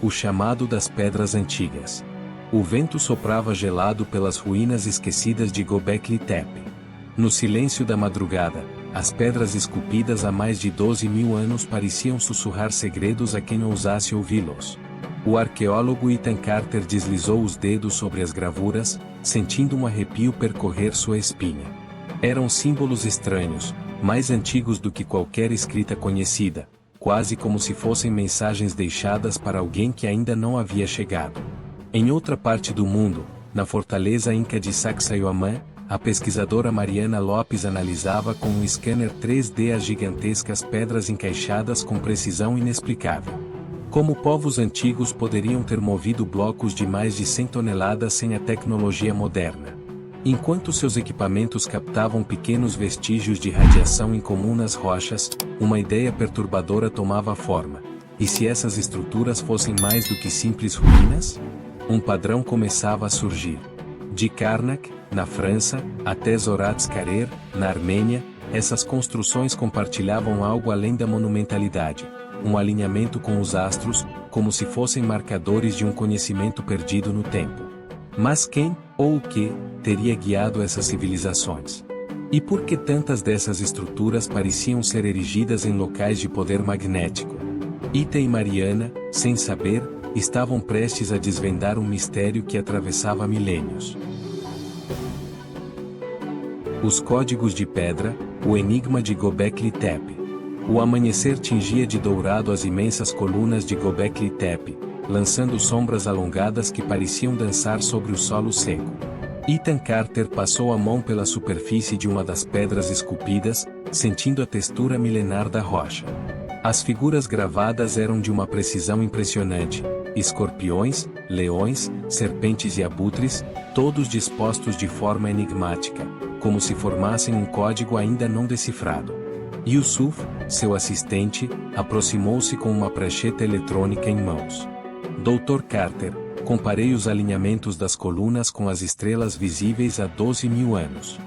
o chamado das pedras antigas. O vento soprava gelado pelas ruínas esquecidas de Göbekli Tepe. No silêncio da madrugada, as pedras esculpidas há mais de 12.000 anos pareciam sussurrar segredos a quem ousasse ouvi-los. O arqueólogo Ethan Carter deslizou os dedos sobre as gravuras, sentindo um arrepio percorrer sua espinha. Eram símbolos estranhos, mais antigos do que qualquer escrita conhecida, quase como se fossem mensagens deixadas para alguém que ainda não havia chegado. Em outra parte do mundo, na fortaleza inca de Sacsayhuamán, a pesquisadora Mariana Lopes analisava com um scanner 3D as gigantescas pedras encaixadas com precisão inexplicável. Como povos antigos poderiam ter movido blocos de mais de 100 toneladas sem a tecnologia moderna? Enquanto seus equipamentos captavam pequenos vestígios de radiação incomum nas rochas, uma ideia perturbadora tomava forma. E se essas estruturas fossem mais do que simples ruínas? Um padrão começava a surgir. De Karnak, na França, até Zoratz-Karer, na Armênia, essas construções compartilhavam algo além da monumentalidade, um alinhamento com os astros, como se fossem marcadores de um conhecimento perdido no tempo. Mas quem, ou o que, teria guiado essas civilizações? E por que tantas dessas estruturas pareciam ser erigidas em locais de poder magnético? Ethan e Mariana, sem saber, estavam prestes a desvendar um mistério que atravessava milênios. Os códigos de pedra, o enigma de Göbekli Tepe. O amanhecer tingia de dourado as imensas colunas de Göbekli Tepe, lançando sombras alongadas que pareciam dançar sobre o solo seco. Ethan Carter passou a mão pela superfície de uma das pedras esculpidas, sentindo a textura milenar da rocha. As figuras gravadas eram de uma precisão impressionante: escorpiões, leões, serpentes e abutres, todos dispostos de forma enigmática, como se formassem um código ainda não decifrado. Yusuf, seu assistente, aproximou-se com uma prancheta eletrônica em mãos. Dr. Carter, comparei os alinhamentos das colunas com as estrelas visíveis há 12.000 anos.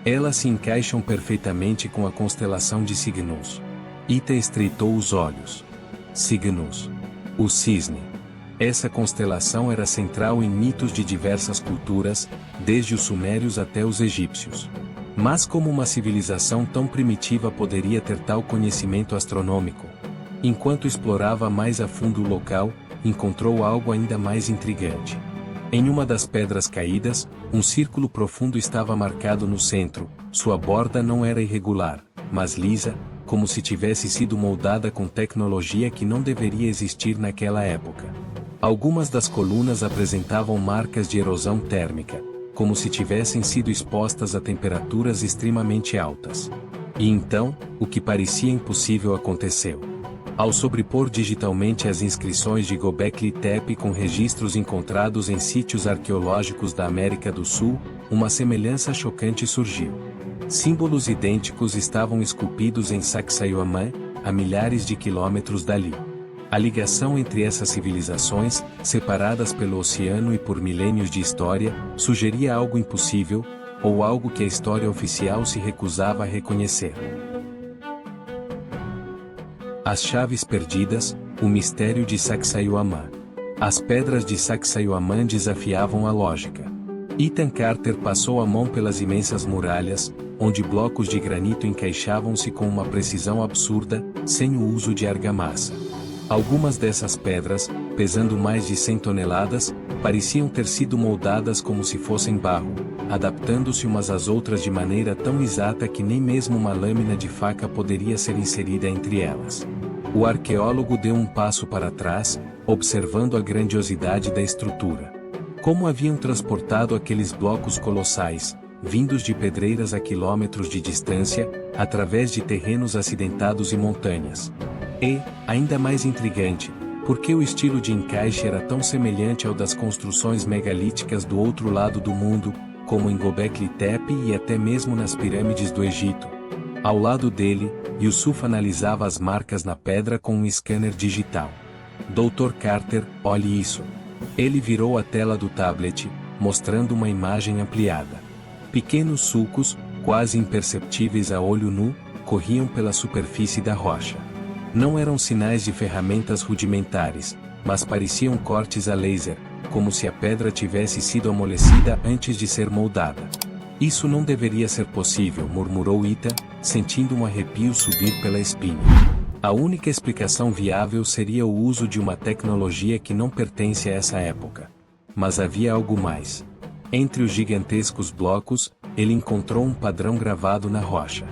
Elas se encaixam perfeitamente com a constelação de Cygnus. Ethan estreitou os olhos. Cygnus. O cisne. Essa constelação era central em mitos de diversas culturas, desde os sumérios até os egípcios. Mas como uma civilização tão primitiva poderia ter tal conhecimento astronômico? Enquanto explorava mais a fundo o local, encontrou algo ainda mais intrigante. Em uma das pedras caídas, um círculo profundo estava marcado no centro. Sua borda não era irregular, mas lisa, como se tivesse sido moldada com tecnologia que não deveria existir naquela época. Algumas das colunas apresentavam marcas de erosão térmica, como se tivessem sido expostas a temperaturas extremamente altas. E então, o que parecia impossível aconteceu. Ao sobrepor digitalmente as inscrições de Göbekli Tepe com registros encontrados em sítios arqueológicos da América do Sul, uma semelhança chocante surgiu. Símbolos idênticos estavam esculpidos em Sacsayhuamán, a milhares de quilômetros dali. A ligação entre essas civilizações, separadas pelo oceano e por milênios de história, sugeria algo impossível, ou algo que a história oficial se recusava a reconhecer. As chaves perdidas, o mistério de Sacsayhuamán. As pedras de Sacsayhuamán desafiavam a lógica. Ethan Carter passou a mão pelas imensas muralhas, onde blocos de granito encaixavam-se com uma precisão absurda, sem o uso de argamassa. Algumas dessas pedras, pesando mais de 100 toneladas, pareciam ter sido moldadas como se fossem barro, adaptando-se umas às outras de maneira tão exata que nem mesmo uma lâmina de faca poderia ser inserida entre elas. O arqueólogo deu um passo para trás, observando a grandiosidade da estrutura. Como haviam transportado aqueles blocos colossais, vindos de pedreiras a quilômetros de distância, através de terrenos acidentados e montanhas? E, ainda mais intrigante, por que o estilo de encaixe era tão semelhante ao das construções megalíticas do outro lado do mundo, como em Göbekli Tepe e até mesmo nas pirâmides do Egito? Ao lado dele, Yusuf analisava as marcas na pedra com um scanner digital. Dr. Carter, olhe isso. Ele virou a tela do tablet, mostrando uma imagem ampliada. Pequenos sulcos, quase imperceptíveis a olho nu, corriam pela superfície da rocha. Não eram sinais de ferramentas rudimentares, mas pareciam cortes a laser, como se a pedra tivesse sido amolecida antes de ser moldada. Isso não deveria ser possível, murmurou Ethan, sentindo um arrepio subir pela espinha. A única explicação viável seria o uso de uma tecnologia que não pertence a essa época. Mas havia algo mais. Entre os gigantescos blocos, ele encontrou um padrão gravado na rocha.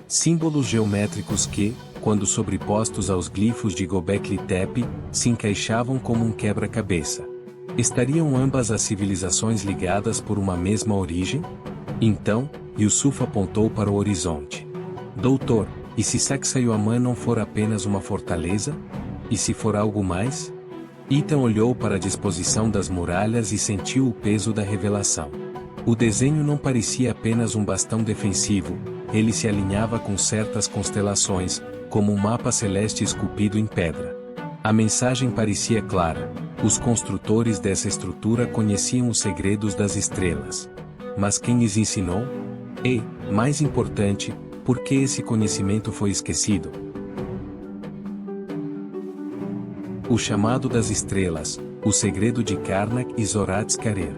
Símbolos geométricos que, quando sobrepostos aos glifos de Göbekli Tepe, se encaixavam como um quebra-cabeça. Estariam ambas as civilizações ligadas por uma mesma origem? Então, Yusuf apontou para o horizonte. Doutor, e se Sacsayhuaman não for apenas uma fortaleza? E se for algo mais? Ethan olhou para a disposição das muralhas e sentiu o peso da revelação. O desenho não parecia apenas um bastão defensivo, ele se alinhava com certas constelações, como um mapa celeste esculpido em pedra. A mensagem parecia clara: os construtores dessa estrutura conheciam os segredos das estrelas. Mas quem lhes ensinou? E, mais importante, por que esse conhecimento foi esquecido? O chamado das estrelas, o segredo de Karnak e Zoratzkarer.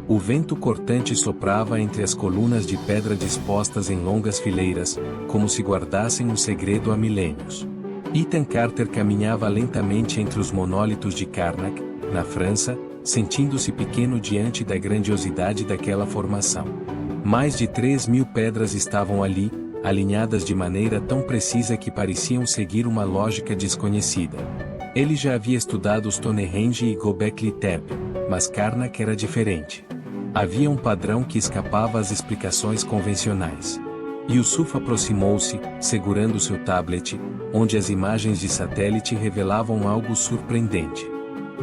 O vento cortante soprava entre as colunas de pedra dispostas em longas fileiras, como se guardassem um segredo há milênios. Ethan Carter caminhava lentamente entre os monólitos de Karnak, na França, sentindo-se pequeno diante da grandiosidade daquela formação. Mais de 3.000 pedras estavam ali, alinhadas de maneira tão precisa que pareciam seguir uma lógica desconhecida. Ele já havia estudado Stonehenge e Göbekli Tepe, mas Karnak era diferente. Havia um padrão que escapava às explicações convencionais. Yusuf aproximou-se, segurando seu tablet, onde as imagens de satélite revelavam algo surpreendente.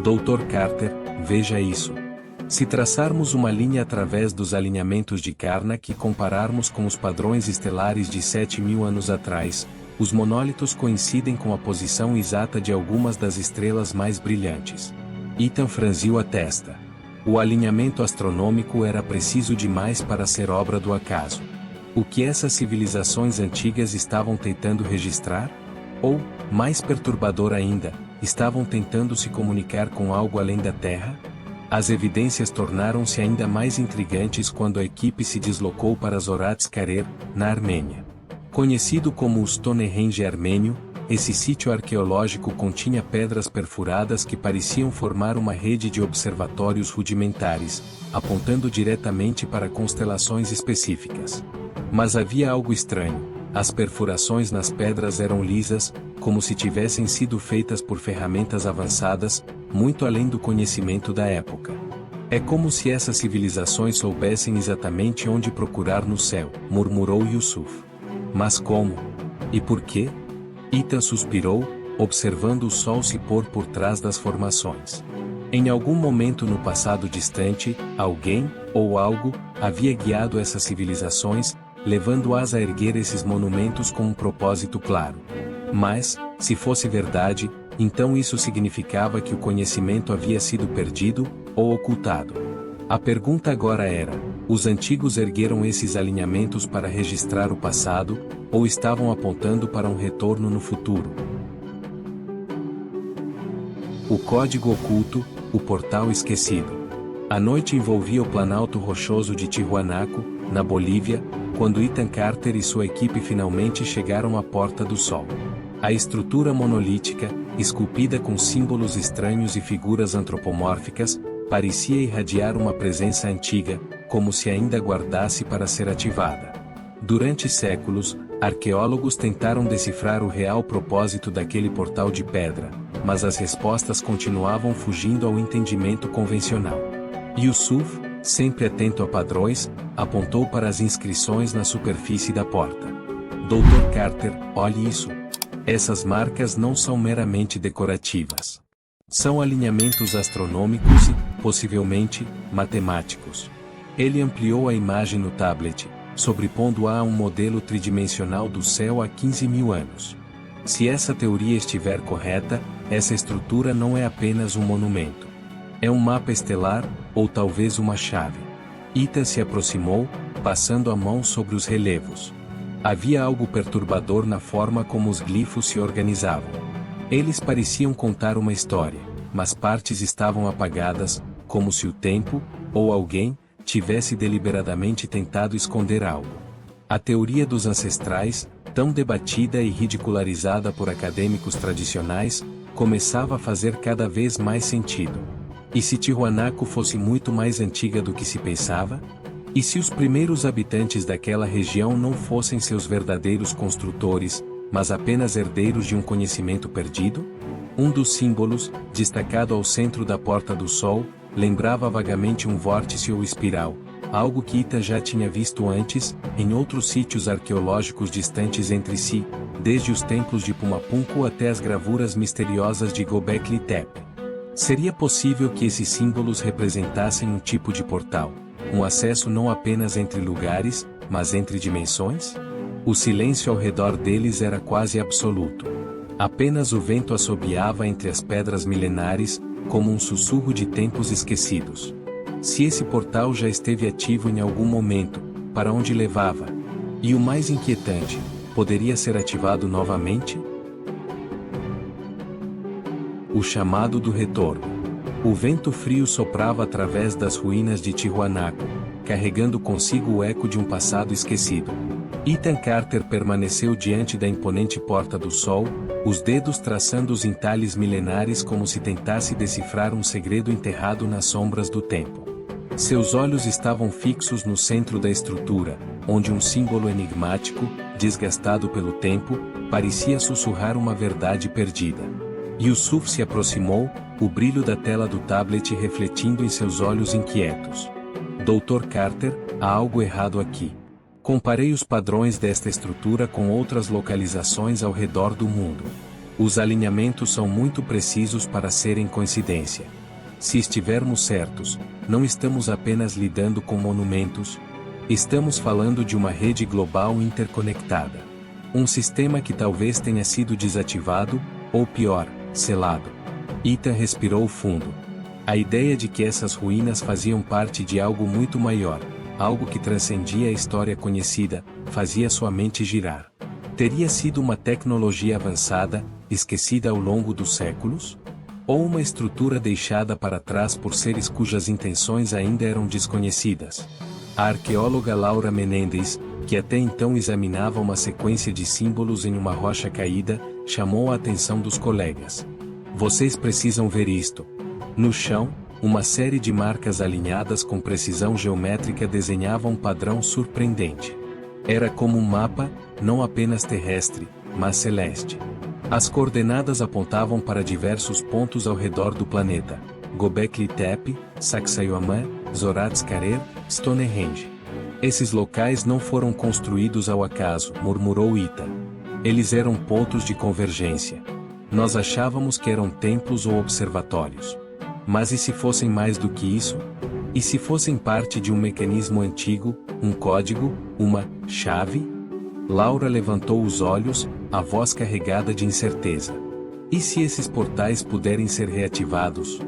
Dr. Carter, veja isso. Se traçarmos uma linha através dos alinhamentos de Karnak e compararmos com os padrões estelares de 7.000 anos atrás, os monólitos coincidem com a posição exata de algumas das estrelas mais brilhantes. Ethan franziu a testa. O alinhamento astronômico era preciso demais para ser obra do acaso. O que essas civilizações antigas estavam tentando registrar? Ou, mais perturbador ainda, estavam tentando se comunicar com algo além da Terra? As evidências tornaram-se ainda mais intrigantes quando a equipe se deslocou para Zoratzkarer, na Armênia. Conhecido como o Stonehenge armênio, esse sítio arqueológico continha pedras perfuradas que pareciam formar uma rede de observatórios rudimentares, apontando diretamente para constelações específicas. Mas havia algo estranho: as perfurações nas pedras eram lisas, como se tivessem sido feitas por ferramentas avançadas, muito além do conhecimento da época. É como se essas civilizações soubessem exatamente onde procurar no céu, murmurou Yusuf. Mas como? E por quê? Ethan suspirou, observando o sol se pôr por trás das formações. Em algum momento no passado distante, alguém, ou algo, havia guiado essas civilizações, levando-as a erguer esses monumentos com um propósito claro. Mas, se fosse verdade, então isso significava que o conhecimento havia sido perdido, ou ocultado. A pergunta agora era: os antigos ergueram esses alinhamentos para registrar o passado, ou estavam apontando para um retorno no futuro? O código oculto, o portal esquecido. A noite envolvia o planalto rochoso de Tihuanaco, na Bolívia, quando Ethan Carter e sua equipe finalmente chegaram à Porta do Sol. A estrutura monolítica, esculpida com símbolos estranhos e figuras antropomórficas, parecia irradiar uma presença antiga, como se ainda guardasse para ser ativada. Durante séculos, arqueólogos tentaram decifrar o real propósito daquele portal de pedra, mas as respostas continuavam fugindo ao entendimento convencional. Yusuf, sempre atento a padrões, apontou para as inscrições na superfície da porta. Dr. Carter, olhe isso. Essas marcas não são meramente decorativas. São alinhamentos astronômicos e, possivelmente, matemáticos. Ele ampliou a imagem no tablet, sobrepondo-a a um modelo tridimensional do céu há 15.000 anos. Se essa teoria estiver correta, essa estrutura não é apenas um monumento. É um mapa estelar, ou talvez uma chave. Ethan se aproximou, passando a mão sobre os relevos. Havia algo perturbador na forma como os glifos se organizavam. Eles pareciam contar uma história. mas partes estavam apagadas, como se o tempo, ou alguém, tivesse deliberadamente tentado esconder algo. A teoria dos ancestrais, tão debatida e ridicularizada por acadêmicos tradicionais, começava a fazer cada vez mais sentido. E se Tiwanaku fosse muito mais antiga do que se pensava? E se os primeiros habitantes daquela região não fossem seus verdadeiros construtores, mas apenas herdeiros de um conhecimento perdido? Um dos símbolos, destacado ao centro da Porta do Sol, lembrava vagamente um vórtice ou espiral, algo que Ita já tinha visto antes, em outros sítios arqueológicos distantes entre si, desde os templos de Pumapunku até as gravuras misteriosas de Göbekli Tepe. Seria possível que esses símbolos representassem um tipo de portal, um acesso não apenas entre lugares, mas entre dimensões? O silêncio ao redor deles era quase absoluto. Apenas o vento assobiava entre as pedras milenares, como um sussurro de tempos esquecidos. Se esse portal já esteve ativo em algum momento, para onde levava? E o mais inquietante, poderia ser ativado novamente? O chamado do retorno. O vento frio soprava através das ruínas de Tiwanaku, carregando consigo o eco de um passado esquecido. Ethan Carter permaneceu diante da imponente Porta do Sol, os dedos traçando os entalhes milenares como se tentasse decifrar um segredo enterrado nas sombras do tempo. Seus olhos estavam fixos no centro da estrutura, onde um símbolo enigmático, desgastado pelo tempo, parecia sussurrar uma verdade perdida. Yusuf se aproximou, o brilho da tela do tablet refletindo em seus olhos inquietos. Dr. Carter, há algo errado aqui. Comparei os padrões desta estrutura com outras localizações ao redor do mundo. Os alinhamentos são muito precisos para serem coincidência. Se estivermos certos, não estamos apenas lidando com monumentos, estamos falando de uma rede global interconectada. Um sistema que talvez tenha sido desativado, ou pior, selado. Ethan respirou fundo. A ideia de que essas ruínas faziam parte de algo muito maior, algo que transcendia a história conhecida, fazia sua mente girar. Teria sido uma tecnologia avançada, esquecida ao longo dos séculos? Ou uma estrutura deixada para trás por seres cujas intenções ainda eram desconhecidas? A arqueóloga Laura Menendez, que até então examinava uma sequência de símbolos em uma rocha caída, chamou a atenção dos colegas. Vocês precisam ver isto. No chão, uma série de marcas alinhadas com precisão geométrica desenhavam um padrão surpreendente. Era como um mapa, não apenas terrestre, mas celeste. As coordenadas apontavam para diversos pontos ao redor do planeta: Göbekli Tepe, Sacsayhuamán, Zoratzcarré, Stonehenge. Esses locais não foram construídos ao acaso, murmurou Ita. Eles eram pontos de convergência. Nós achávamos que eram templos ou observatórios. Mas e se fossem mais do que isso? E se fossem parte de um mecanismo antigo, um código, uma chave? Laura levantou os olhos, a voz carregada de incerteza. E se esses portais puderem ser reativados?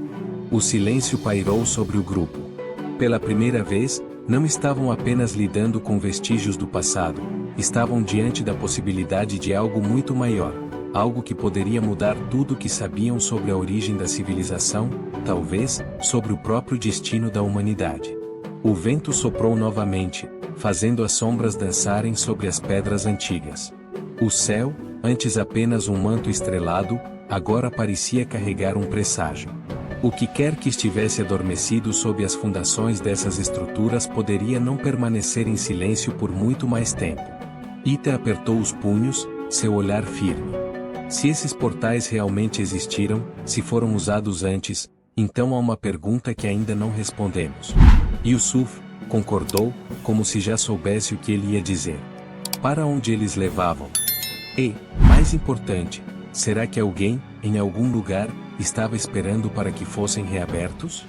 O silêncio pairou sobre o grupo. Pela primeira vez, não estavam apenas lidando com vestígios do passado, estavam diante da possibilidade de algo muito maior, algo que poderia mudar tudo o que sabiam sobre a origem da civilização, talvez, sobre o próprio destino da humanidade. O vento soprou novamente, fazendo as sombras dançarem sobre as pedras antigas. O céu, antes apenas um manto estrelado, agora parecia carregar um presságio. O que quer que estivesse adormecido sob as fundações dessas estruturas poderia não permanecer em silêncio por muito mais tempo. Ita apertou os punhos, seu olhar firme. Se esses portais realmente existiram, se foram usados antes, então há uma pergunta que ainda não respondemos. Yusuf concordou, como se já soubesse o que ele ia dizer. Para onde eles levavam? E, mais importante, será que alguém, em algum lugar, estava esperando para que fossem reabertos?